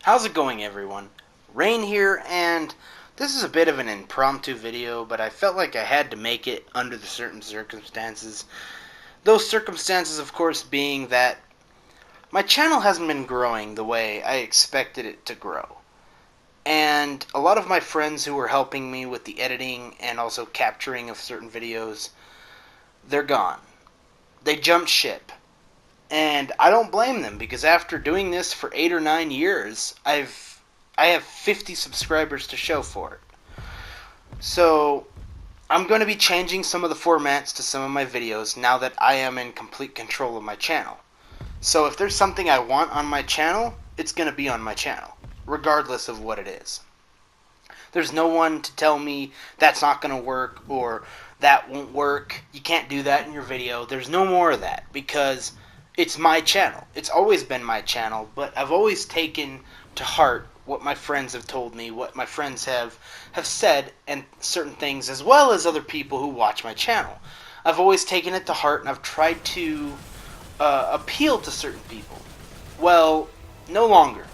How's it going, everyone? Rain here, and this is a bit of an impromptu video, but I felt like I had to make it under the certain circumstances. Those circumstances, of course, being that my channel hasn't been growing the way I expected it to grow. And a lot of my friends who were helping me with the editing and also capturing of certain videos, they're gone. They jumped ship. And I don't blame them, because after doing this for 8 or 9 years, I have 50 subscribers to show for it. So I'm going to be changing some of the formats to some of my videos now that I am in complete control of my channel. So if there's something I want on my channel, it's going to be on my channel, regardless of what it is. There's no one to tell me that's not going to work or that won't work. You can't do that in your video. There's no more of that, because it's my channel. It's always been my channel, but I've always taken to heart what my friends have told me, what my friends have said, and certain things, as well as other people who watch my channel. I've always taken it to heart, and I've tried to appeal to certain people. Well, no longer.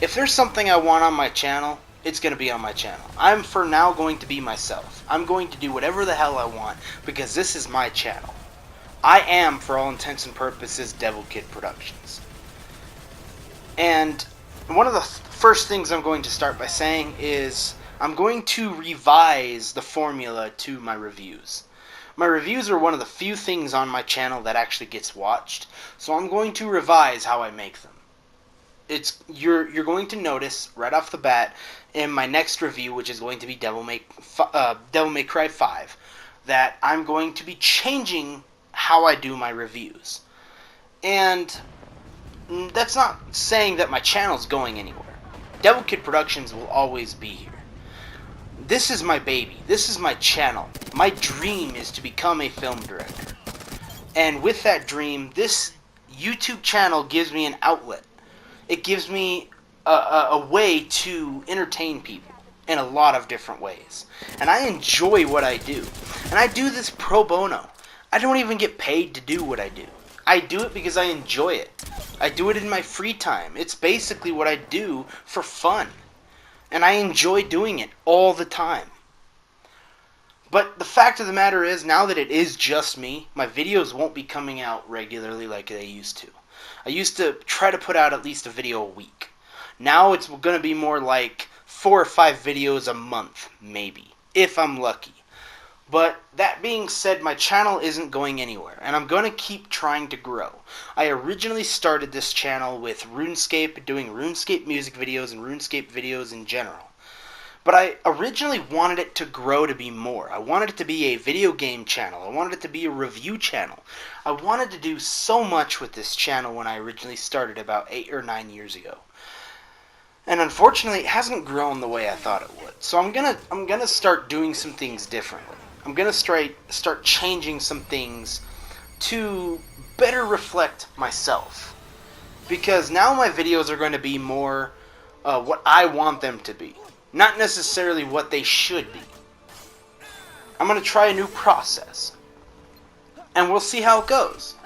If there's something I want on my channel, it's going to be on my channel. I'm for now going to be myself. I'm going to do whatever the hell I want, because this is my channel. I am, for all intents and purposes, Devil Kid Productions. And one of the first things I'm going to start by saying is I'm going to revise the formula to my reviews. My reviews are one of the few things on my channel that actually gets watched, so I'm going to revise how I make them. You're going to notice right off the bat in my next review, which is going to be Devil May Cry 5, that I'm going to be changing how I do my reviews. And that's not saying that my channel's going anywhere. Devil Kid Productions will always be here. This is my baby. This is my channel. My dream is to become a film director. And with that dream, this YouTube channel gives me an outlet. It gives me a way to entertain people in a lot of different ways. And I enjoy what I do. And I do this pro bono. I don't even get paid to do what I do. I do it because I enjoy it. I do it in my free time. It's basically what I do for fun. And I enjoy doing it all the time. But the fact of the matter is, now that it is just me, my videos won't be coming out regularly like they used to. I used to try to put out at least a video a week. Now it's going to be more like 4 or 5 videos a month, maybe, if I'm lucky. But that being said, my channel isn't going anywhere, and I'm going to keep trying to grow. I originally started this channel with RuneScape, doing RuneScape music videos and RuneScape videos in general. But I originally wanted it to grow to be more. I wanted it to be a video game channel. I wanted it to be a review channel. I wanted to do so much with this channel when I originally started about 8 or 9 years ago. And unfortunately, it hasn't grown the way I thought it would. So I'm gonna start doing some things differently. I'm gonna start changing some things to better reflect myself. Because now my videos are going to be more what I want them to be, not necessarily what they should be. I'm gonna try a new process, and we'll see how it goes.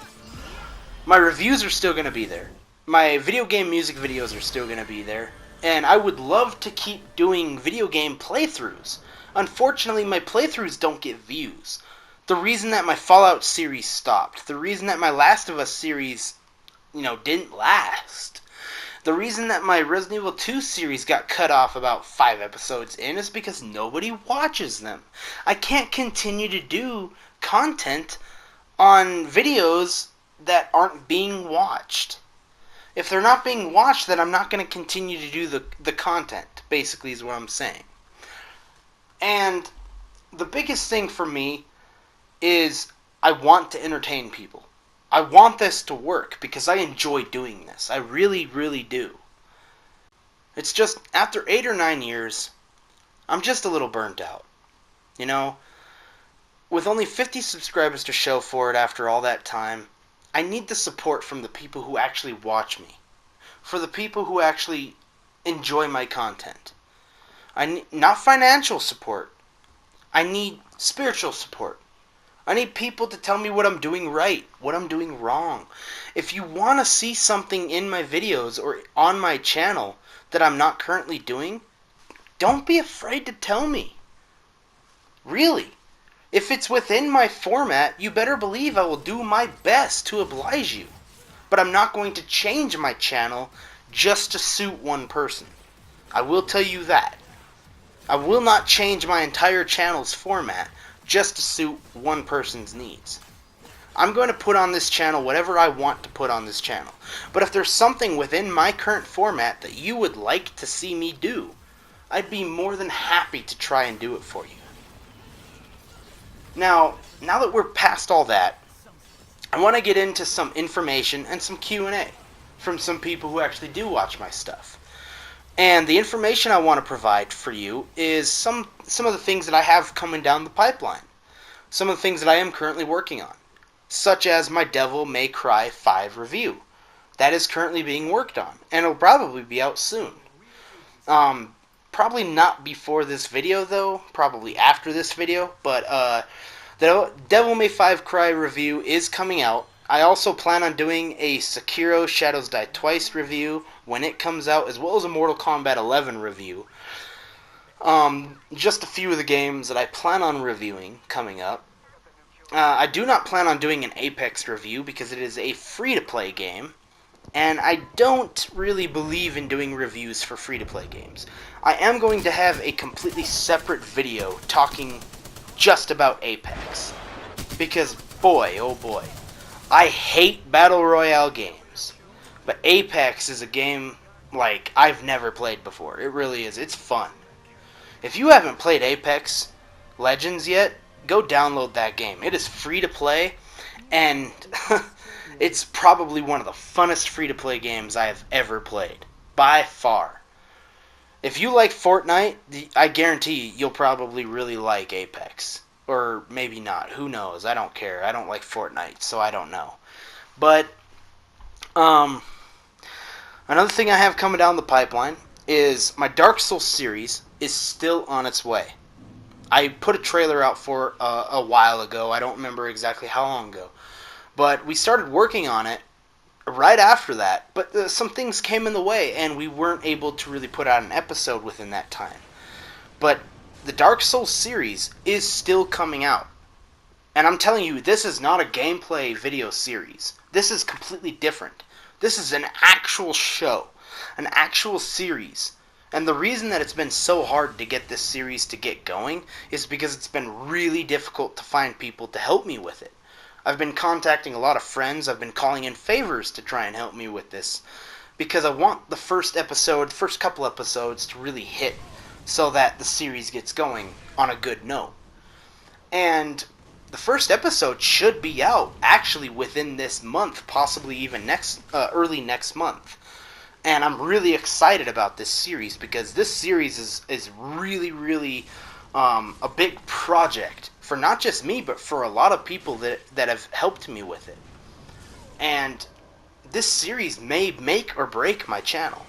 My reviews are still gonna be there. My video game music videos are still gonna be there. And I would love to keep doing video game playthroughs. Unfortunately, my playthroughs don't get views. The reason that my Fallout series stopped, the reason that my Last of Us series, didn't last, the reason that my Resident Evil 2 series got cut off about 5 episodes in is because nobody watches them. I can't continue to do content on videos that aren't being watched. If they're not being watched, then I'm not going to continue to do the content, basically is what I'm saying. And the biggest thing for me is I want to entertain people. I want this to work because I enjoy doing this. I really, really do. It's just, after 8 or 9 years, I'm just a little burnt out. With only 50 subscribers to show for it after all that time, I need the support from the people who actually watch me. For the people who actually enjoy my content. I need, not financial support. I need spiritual support. I need people to tell me what I'm doing right, what I'm doing wrong. If you want to see something in my videos or on my channel that I'm not currently doing, don't be afraid to tell me. Really. If it's within my format, you better believe I will do my best to oblige you. But I'm not going to change my channel just to suit one person. I will tell you that. I will not change my entire channel's format just to suit one person's needs. I'm going to put on this channel whatever I want to put on this channel. But if there's something within my current format that you would like to see me do, I'd be more than happy to try and do it for you. Now that we're past all that, I want to get into some information and some Q&A from some people who actually do watch my stuff. And the information I want to provide for you is some of the things that I have coming down the pipeline. Some of the things that I am currently working on. Such as my Devil May Cry 5 review. That is currently being worked on. And it'll probably be out soon. Probably not before this video though. Probably after this video. But the Devil May 5 Cry review is coming out. I also plan on doing a Sekiro Shadows Die Twice review when it comes out, as well as a Mortal Kombat 11 review. Just a few of the games that I plan on reviewing coming up. I do not plan on doing an Apex review because it is a free-to-play game, and I don't really believe in doing reviews for free-to-play games. I am going to have a completely separate video talking just about Apex, because boy, oh boy, I hate Battle Royale games, but Apex is a game like I've never played before. It really is. It's fun. If you haven't played Apex Legends yet, go download that game. It is free to play, and it's probably one of the funnest free-to-play games I have ever played. By far. If you like Fortnite, I guarantee you'll probably really like Apex. Or maybe not. Who knows? I don't care. I don't like Fortnite, so I don't know. But, another thing I have coming down the pipeline is my Dark Souls series is still on its way. I put a trailer out for a while ago. I don't remember exactly how long ago. But we started working on it right after that. But some things came in the way, and we weren't able to really put out an episode within that time. But the Dark Souls series is still coming out. And I'm telling you, this is not a gameplay video series. This is completely different. This is an actual show. An actual series. And the reason that it's been so hard to get this series to get going is because it's been really difficult to find people to help me with it. I've been contacting a lot of friends. I've been calling in favors to try and help me with this. Because I want the first couple episodes to really hit so that the series gets going on a good note. And the first episode should be out actually within this month, possibly even early next month. And I'm really excited about this series because this series is really, really a big project for not just me, but for a lot of people that have helped me with it. And this series may make or break my channel.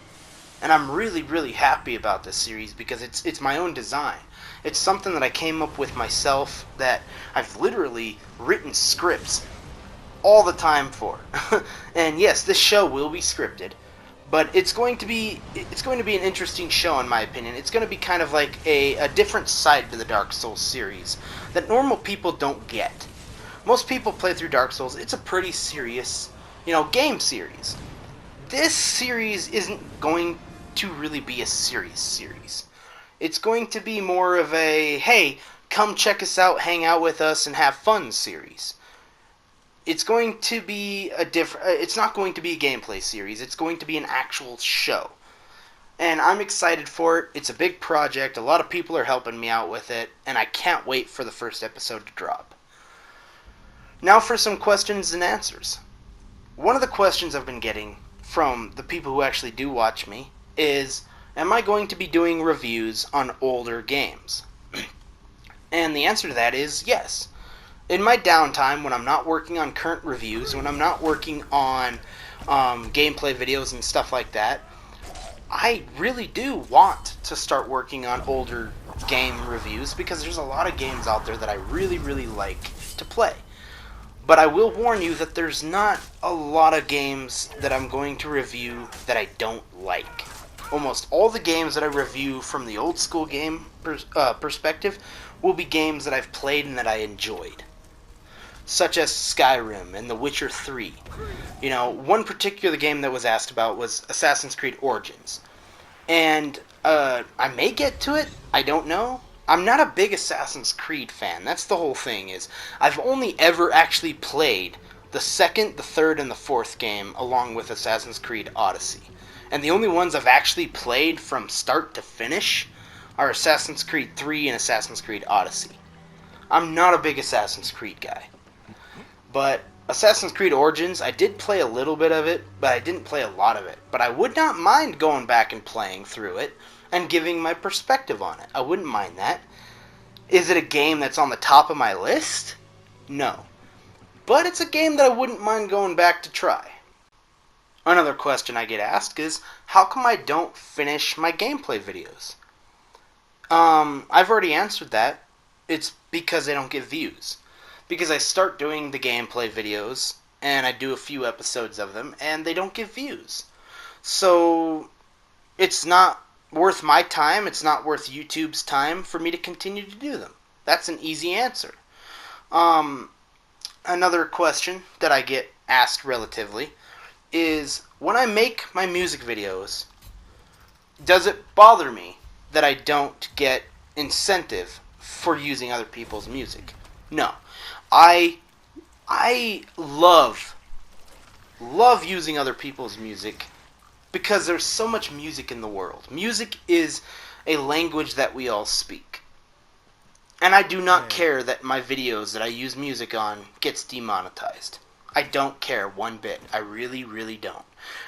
And I'm really, really happy about this series because it's my own design. It's something that I came up with myself that I've literally written scripts all the time for. And yes, this show will be scripted. But it's going to be an interesting show in my opinion. It's going to be kind of like a different side to the Dark Souls series that normal people don't get. Most people play through Dark Souls. It's a pretty serious, game series. This series isn't going to really be a serious series. It's going to be more of a, hey, come check us out, hang out with us, and have fun series. It's going to be it's not going to be a gameplay series. It's going to be an actual show. And I'm excited for it. It's a big project. A lot of people are helping me out with it. And I can't wait for the first episode to drop. Now for some questions and answers. One of the questions I've been getting from the people who actually do watch me is, am I going to be doing reviews on older games? And the answer to that is yes. In my downtime, when I'm not working on current reviews, when I'm not working on gameplay videos and stuff like that, I really do want to start working on older game reviews because there's a lot of games out there that I really, really like to play. But I will warn you that there's not a lot of games that I'm going to review that I don't like. Almost all the games that I review from the old school game perspective will be games that I've played and that I enjoyed. Such as Skyrim and The Witcher 3. You know, one particular game that was asked about was Assassin's Creed Origins. And I may get to it, I don't know. I'm not a big Assassin's Creed fan. That's the whole thing, is I've only ever actually played the second, the third, and the fourth game along with Assassin's Creed Odyssey. And the only ones I've actually played from start to finish are Assassin's Creed 3 and Assassin's Creed Odyssey. I'm not a big Assassin's Creed guy. But Assassin's Creed Origins, I did play a little bit of it, but I didn't play a lot of it. But I would not mind going back and playing through it and giving my perspective on it. I wouldn't mind that. Is it a game that's on the top of my list? No. But it's a game that I wouldn't mind going back to try. Another question I get asked is, how come I don't finish my gameplay videos? I've already answered that. It's because they don't get views. Because I start doing the gameplay videos, and I do a few episodes of them, and they don't get views. So, it's not worth my time, it's not worth YouTube's time for me to continue to do them. That's an easy answer. Another question that I get asked relatively is, when I make my music videos, does it bother me that I don't get incentive for using other people's music? No. I love using other people's music because there's so much music in the world. Music is a language that we all speak. And I do not care that my videos that I use music on gets demonetized. I don't care one bit. I really, really don't.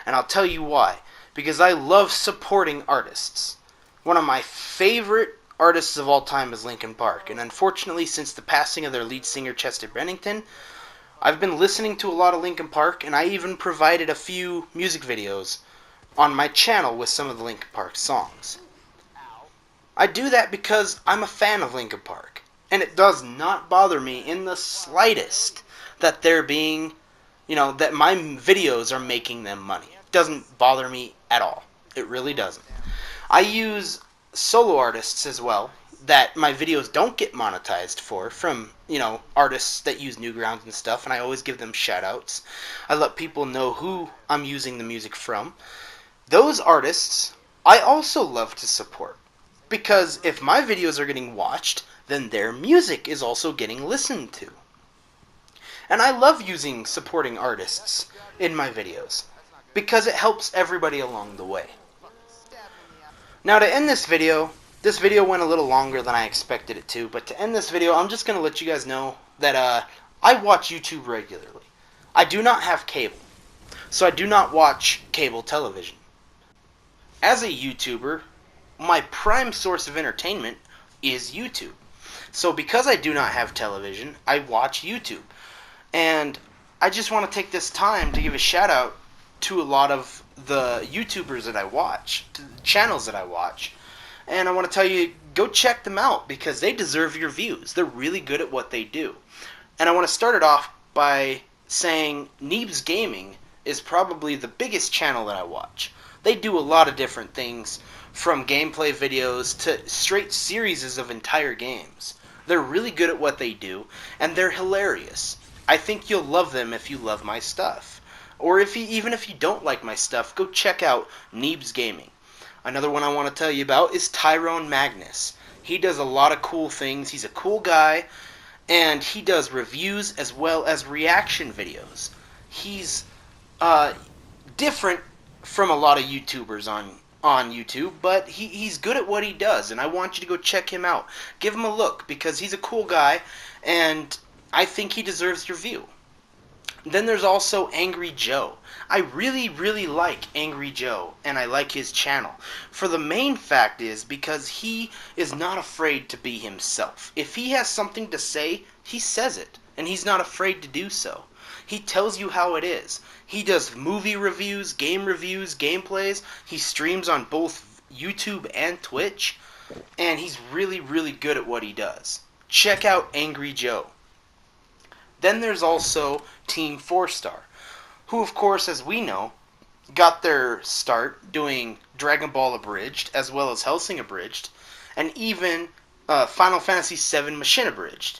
And I'll tell you why. Because I love supporting artists. One of my favorite artists of all time is Linkin Park. And unfortunately, since the passing of their lead singer Chester Bennington, I've been listening to a lot of Linkin Park, and I even provided a few music videos on my channel with some of the Linkin Park songs. I do that because I'm a fan of Linkin Park. And it does not bother me in the slightest that they're being, that my videos are making them money. It doesn't bother me at all. It really doesn't. I use solo artists as well that my videos don't get monetized for, from, artists that use Newgrounds and stuff, and I always give them shout-outs. I let people know who I'm using the music from. Those artists, I also love to support. Because if my videos are getting watched, then their music is also getting listened to. And I love using supporting artists in my videos, because it helps everybody along the way. Now to end this video went a little longer than I expected it to, but to end this video, I'm just going to let you guys know that I watch YouTube regularly. I do not have cable, so I do not watch cable television. As a YouTuber, my prime source of entertainment is YouTube. So because I do not have television, I watch YouTube. And I just want to take this time to give a shout out to a lot of the YouTubers that I watch, to the channels that I watch. And I want to tell you, go check them out because they deserve your views. They're really good at what they do. And I want to start it off by saying Neebs Gaming is probably the biggest channel that I watch. They do a lot of different things, from gameplay videos to straight series of entire games. They're really good at what they do, and they're hilarious. I think you'll love them if you love my stuff. Or even if you don't like my stuff, go check out Neebs Gaming. Another one I want to tell you about is Tyrone Magnus. He does a lot of cool things. He's a cool guy, and he does reviews as well as reaction videos. He's different from a lot of YouTubers on YouTube, but he's good at what he does, and I want you to go check him out. Give him a look, because he's a cool guy, and I think he deserves your view. Then there's also Angry Joe. I really, really like Angry Joe, and I like his channel. For the main fact is because he is not afraid to be himself. If he has something to say, he says it, and he's not afraid to do so. He tells you how it is. He does movie reviews, game reviews, gameplays. He streams on both YouTube and Twitch, and he's really, really good at what he does. Check out Angry Joe. Then there's also Team 4-Star, who, of course, as we know, got their start doing Dragon Ball Abridged, as well as Hellsing Abridged, and even Final Fantasy VII Machine Abridged.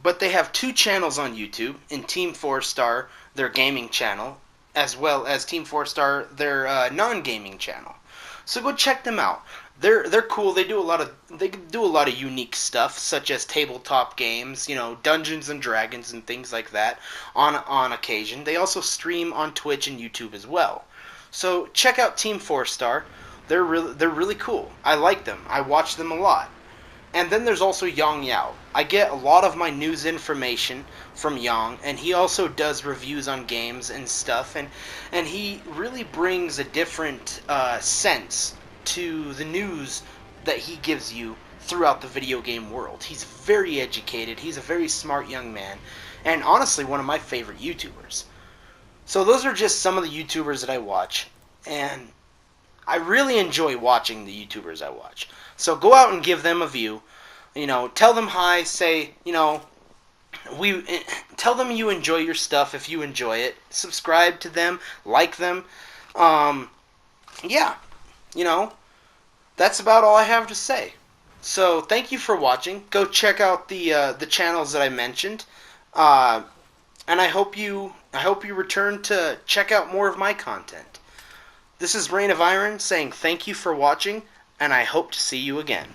But they have 2 channels on YouTube, in Team 4-Star, their gaming channel, as well as Team 4-Star, their non-gaming channel. So go check them out. They're cool. They do a lot of unique stuff, such as tabletop games, Dungeons and Dragons and things like that on occasion. They also stream on Twitch and YouTube as well. So check out Team 4-Star. They're really cool. I like them. I watch them a lot. And then there's also YongYea. I get a lot of my news information from Yong, and he also does reviews on games and stuff, and he really brings a different sense to the news that he gives you throughout the video game world. He's very educated, he's a very smart young man, and honestly one of my favorite YouTubers. So those are just some of the YouTubers that I watch, and I really enjoy watching the YouTubers I watch. So go out and give them a view. Tell them hi, say, tell them you enjoy your stuff if you enjoy it. Subscribe to them, like them. Yeah, that's about all I have to say. So thank you for watching. Go check out the channels that I mentioned, and I hope you return to check out more of my content. This is Reign of Iron saying thank you for watching, and I hope to see you again.